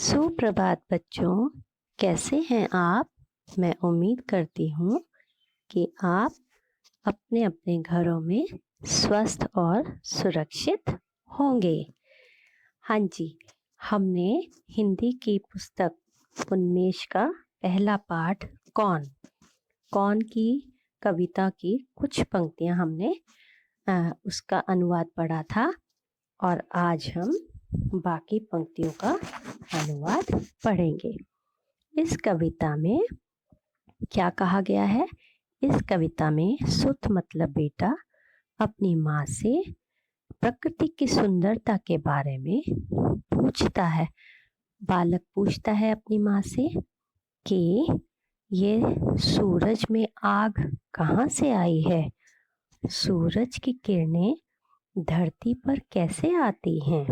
सुप्रभात बच्चों, कैसे हैं आप? मैं उम्मीद करती हूँ कि आप अपने अपने घरों में स्वस्थ और सुरक्षित होंगे। हाँ जी, हमने हिंदी की पुस्तक उन्मेष का पहला पाठ कौन की कविता की कुछ पंक्तियाँ हमने उसका अनुवाद पढ़ा था और आज हम बाकी पंक्तियों का अनुवाद पढ़ेंगे। इस कविता में क्या कहा गया है? इस कविता में सुत मतलब बेटा अपनी माँ से प्रकृति की सुंदरता के बारे में पूछता है। बालक पूछता है अपनी माँ से कि ये सूरज में आग कहाँ से आई है? सूरज की किरणें धरती पर कैसे आती हैं?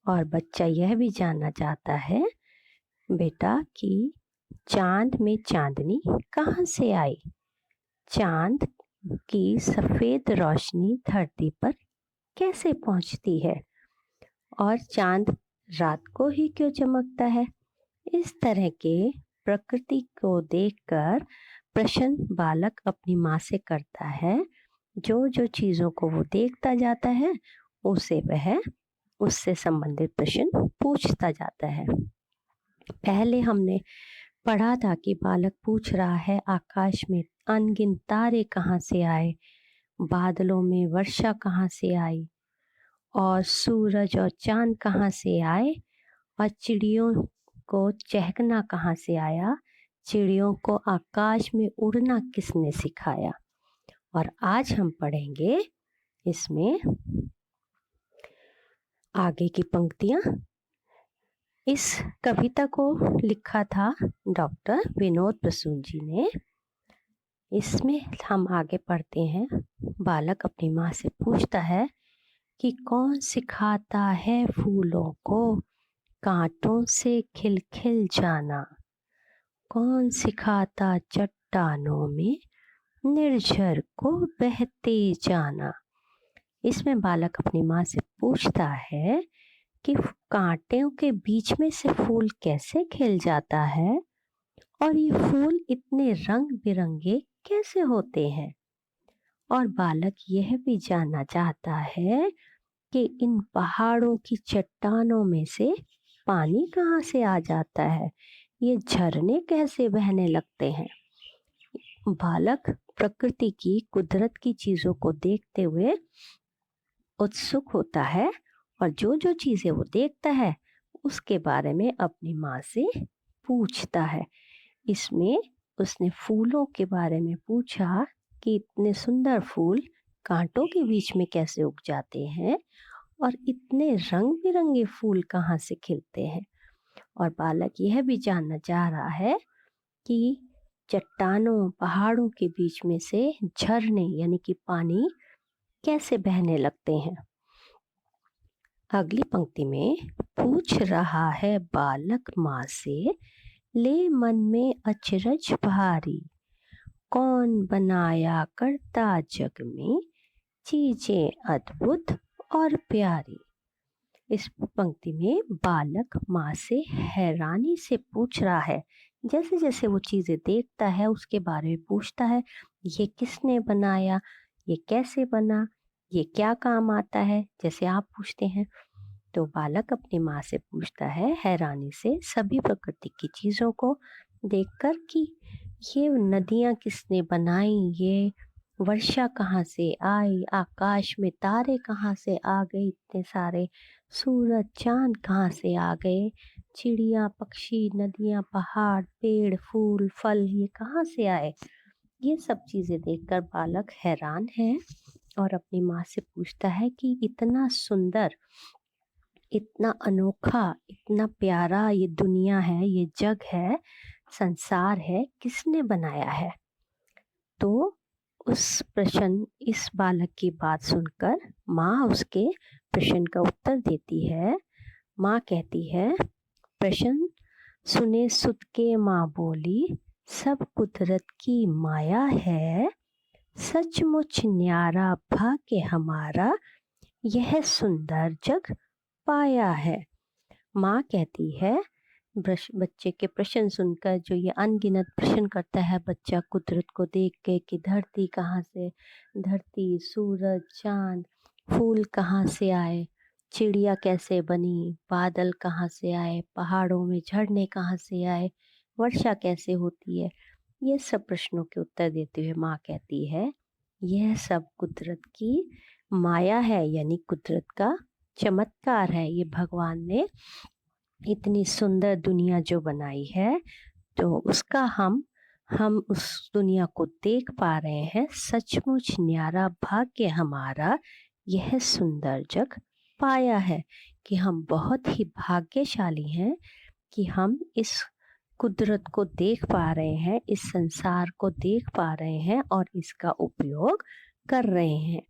और बच्चा यह भी जानना चाहता है बेटा कि चांद में चांदनी कहाँ से आई? चांद की सफेद रोशनी धरती पर कैसे पहुंचती है? और चांद रात को ही क्यों चमकता है? इस तरह के प्रकृति को देखकर प्रश्न बालक अपनी माँ से करता है। जो जो चीज़ों को वो देखता जाता है उसे वह उससे संबंधित प्रश्न पूछता जाता है। पहले हमने पढ़ा था कि बालक पूछ रहा है आकाश में अनगिनत तारे कहाँ से आए, बादलों में वर्षा कहाँ से आई, और सूरज और चांद कहाँ से आए, और चिड़ियों को चहकना कहाँ से आया, चिड़ियों को आकाश में उड़ना किसने सिखाया। और आज हम पढ़ेंगे इसमें आगे की पंक्तियाँ। इस कविता को लिखा था डॉक्टर विनोद प्रसून जी ने। इसमें हम आगे पढ़ते हैं। बालक अपनी माँ से पूछता है कि कौन सिखाता है फूलों को कांटों से खिलखिल जाना, कौन सिखाता चट्टानों में निर्झर को बहते जाना। इसमें बालक अपनी माँ से पूछता है कि कांटों के बीच में से फूल कैसे खिल जाता है और ये फूल इतने रंग बिरंगे कैसे होते हैं। और बालक यह भी जानना चाहता है कि इन पहाड़ों की चट्टानों में से पानी कहाँ से आ जाता है, ये झरने कैसे बहने लगते हैं। बालक प्रकृति की कुदरत की चीजों को देखते हुए उत्सुक होता है और जो जो चीजें वो देखता है उसके बारे में अपनी माँ से पूछता है। इसमें उसने फूलों के बारे में पूछा कि इतने सुंदर फूल कांटों के बीच में कैसे उग जाते हैं और इतने रंग बिरंगे फूल कहाँ से खिलते हैं। और बालक यह भी जानना चाह रहा है कि चट्टानों पहाड़ों के बीच में से झरने यानी कि पानी कैसे बहने लगते हैं। अगली पंक्ति में पूछ रहा है बालक माँ से, ले मन में अचरज भारी, कौन बनाया करता जग में चीजें अद्भुत और प्यारी। इस पंक्ति में बालक माँ से हैरानी से पूछ रहा है। जैसे जैसे वो चीजें देखता है उसके बारे में पूछता है, ये किसने बनाया, ये कैसे बना, ये क्या काम आता है, जैसे आप पूछते हैं। तो बालक अपनी माँ से पूछता है हैरानी से सभी प्रकृति की चीज़ों को देखकर कि ये नदियाँ किसने बनाई, ये वर्षा कहाँ से आई, आकाश में तारे कहाँ से आ गए इतने सारे, सूरज चांद कहाँ से आ गए, चिड़िया पक्षी नदियाँ पहाड़ पेड़ फूल फल ये कहाँ से आए। ये सब चीज़ें देखकर बालक हैरान है और अपनी माँ से पूछता है कि इतना सुंदर, इतना अनोखा, इतना प्यारा ये दुनिया है, ये जग है, संसार है, किसने बनाया है। तो इस बालक की बात सुनकर माँ उसके प्रश्न का उत्तर देती है। माँ कहती है, प्रश्न सुने सुत के माँ बोली, सब कुदरत की माया है, सचमुच न्यारा भाग्य हमारा, यह सुंदर जग पाया है। माँ कहती है बच्चे के प्रश्न सुनकर जो ये अनगिनत प्रश्न करता है बच्चा कुदरत को देख के कि धरती कहाँ से, धरती, सूरज, चांद, फूल कहाँ से आए, चिड़िया कैसे बनी, बादल कहाँ से आए, पहाड़ों में झरने कहाँ से आए, वर्षा कैसे होती है। ये सब प्रश्नों के उत्तर देते हुए माँ कहती है यह सब कुदरत की माया है, यानी कुदरत का चमत्कार है। ये भगवान ने इतनी सुंदर दुनिया जो बनाई है तो उसका हम उस दुनिया को देख पा रहे हैं। सचमुच न्यारा भाग्य हमारा यह सुंदर जग पाया है कि हम बहुत ही भाग्यशाली हैं कि हम इस कुदरत को देख पा रहे हैं, इस संसार को देख पा रहे हैं और इसका उपयोग कर रहे हैं।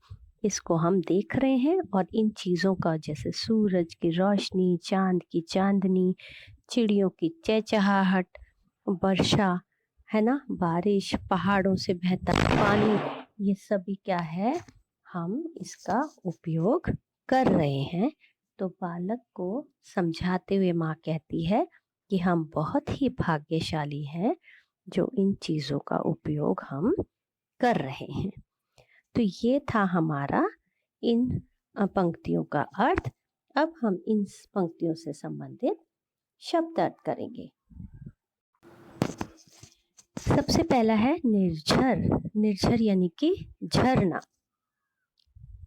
इसको हम देख रहे हैं और इन चीज़ों का, जैसे सूरज की रोशनी, चांद की चांदनी, चिड़ियों की चहचहाहट, वर्षा है ना, बारिश, पहाड़ों से बहता पानी, ये सभी क्या है, हम इसका उपयोग कर रहे हैं। तो बालक को समझाते हुए माँ कहती है कि हम बहुत ही भाग्यशाली हैं जो इन चीज़ों का उपयोग हम कर रहे हैं। तो ये था हमारा इन पंक्तियों का अर्थ। अब हम इन पंक्तियों से संबंधित शब्द अर्थ करेंगे। सबसे पहला है निर्झर। निर्झर यानी कि झरना।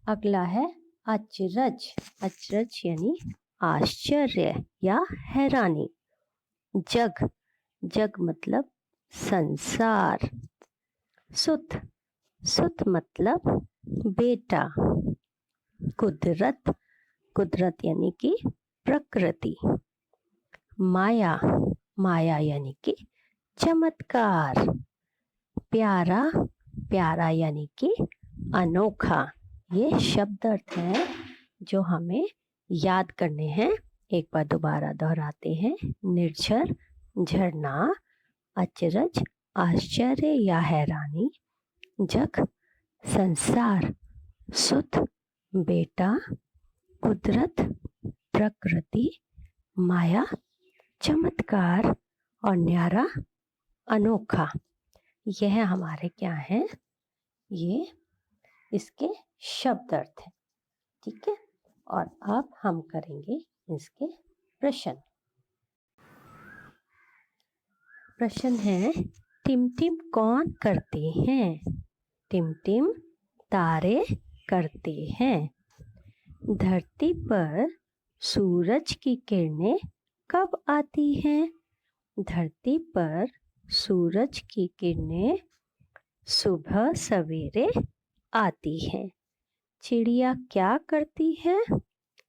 अगला है अचरज। अचरज यानी आश्चर्य या हैरानी। जग। जग मतलब संसार। सुत। सुत मतलब बेटा। कुदरत। कुदरत यानी कि प्रकृति। माया। माया यानी कि चमत्कार। प्यारा। प्यारा यानी कि अनोखा। ये शब्द अर्थ हैं जो हमें याद करने हैं। एक बार दोबारा दोहराते हैं। निर्झर झरना, अचरज आश्चर्य या हैरानी, जग संसार, सुध बेटा, कुदरत प्रकृति, माया चमत्कार और न्यारा अनोखा। यह हमारे क्या हैं, ये इसके शब्द अर्थ है। ठीक है, और अब हम करेंगे इसके प्रश्न। प्रश्न है, टिमटिम कौन करते हैं? टिमटिम तारे करते हैं। धरती पर सूरज की किरणें कब आती हैं? धरती पर सूरज की किरणें सुबह सवेरे आती हैं। चिड़िया क्या करती है?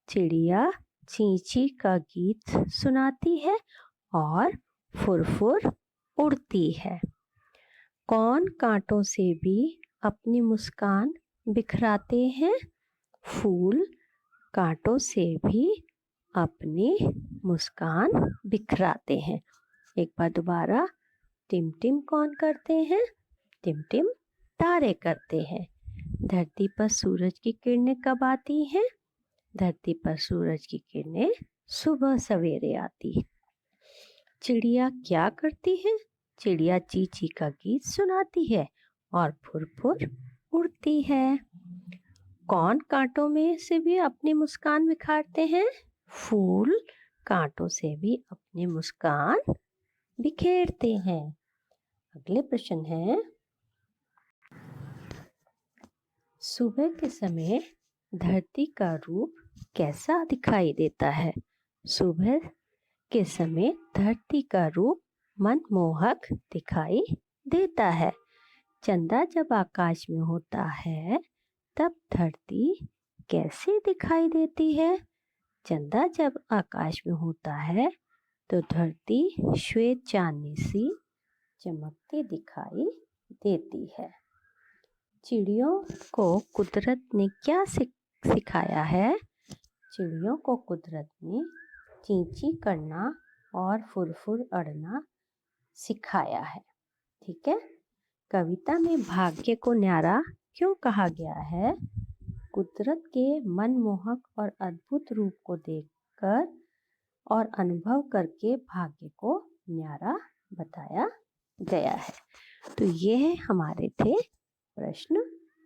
चिड़िया चींची का गीत सुनाती है और फुरफुर उड़ती है। कौन कांटों से भी अपनी मुस्कान बिखराते हैं? फूल कांटों से भी अपनी मुस्कान बिखराते हैं। एक बार दोबारा, टिमटिम कौन करते हैं? टिमटिम तारे करते हैं। धरती पर सूरज की किरणें कब आती हैं? धरती पर सूरज की किरणें सुबह सवेरे आती है। चिड़िया क्या करती है? चिड़िया चींची का गीत सुनाती है और फुरफुर उड़ती है। कौन कांटों में से भी अपनी मुस्कान बिखारते हैं? फूल कांटों से भी अपनी मुस्कान बिखेरते हैं। अगले प्रश्न है, सुबह के समय धरती का रूप कैसा दिखाई देता है? सुबह के समय धरती का रूप मनमोहक दिखाई देता है। चंदा जब आकाश में होता है तब धरती कैसे दिखाई देती है? चंदा जब आकाश में होता है तो धरती श्वेत चांदनी सी चमकती दिखाई देती है। चिड़ियों को कुदरत ने क्या सिखाया है? चिड़ियों को कुदरत ने चींची करना और फुरफुर अड़ना सिखाया है। ठीक है, कविता में भाग्य को न्यारा क्यों कहा गया है? कुदरत के मनमोहक और अद्भुत रूप को देखकर और अनुभव करके भाग्य को न्यारा बताया गया है। तो ये हमारे थे प्रश्न।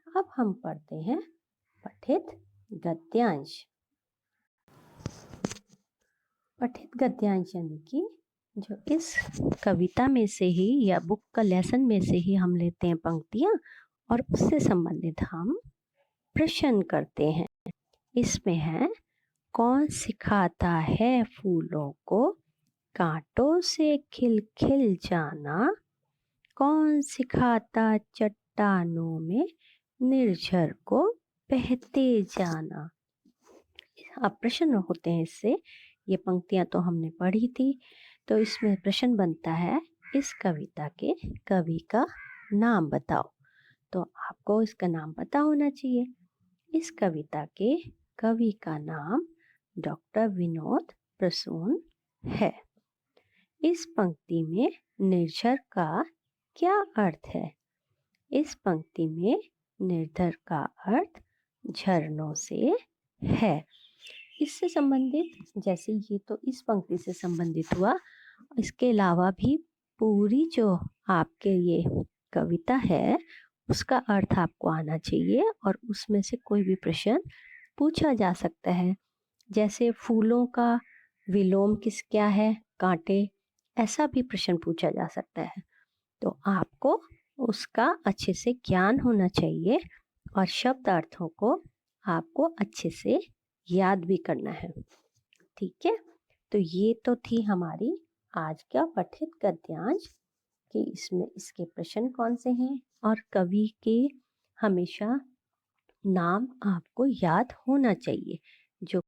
अब हम पढ़ते हैं पठित गद्यांश। पठित गद्यांश यानी कि जो इस कविता में से ही या बुक का लेसन में से ही हम लेते हैं पंक्तियां और उससे संबंधित हम प्रश्न करते हैं। इसमें है, कौन सिखाता है फूलों को कांटों से खिल खिल जाना, कौन सिखाता चट्टानों में निर्झर को बहते जाना। अब प्रश्न होते हैं इससे, ये पंक्तियां तो हमने पढ़ी थी, तो इसमें प्रश्न बनता है इस कविता के कवि का नाम बताओ। तो आपको इसका नाम पता होना चाहिए। इस कविता के कवि का नाम डॉक्टर विनोद प्रसून है। इस पंक्ति में निर्झर का क्या अर्थ है? इस पंक्ति में निर्झर का अर्थ झरनों से है। इससे संबंधित, जैसे ये तो इस पंक्ति से संबंधित हुआ, इसके अलावा भी पूरी जो आपके ये कविता है उसका अर्थ आपको आना चाहिए और उसमें से कोई भी प्रश्न पूछा जा सकता है। जैसे फूलों का विलोम क्या है? कांटे। ऐसा भी प्रश्न पूछा जा सकता है। तो आपको उसका अच्छे से ज्ञान होना चाहिए और शब्द अर्थों को आपको अच्छे से याद भी करना है। ठीक है, तो ये तो थी हमारी आज का पठित गद्यांश कि इसमें इसके प्रश्न कौन से हैं और कवि के हमेशा नाम आपको याद होना चाहिए।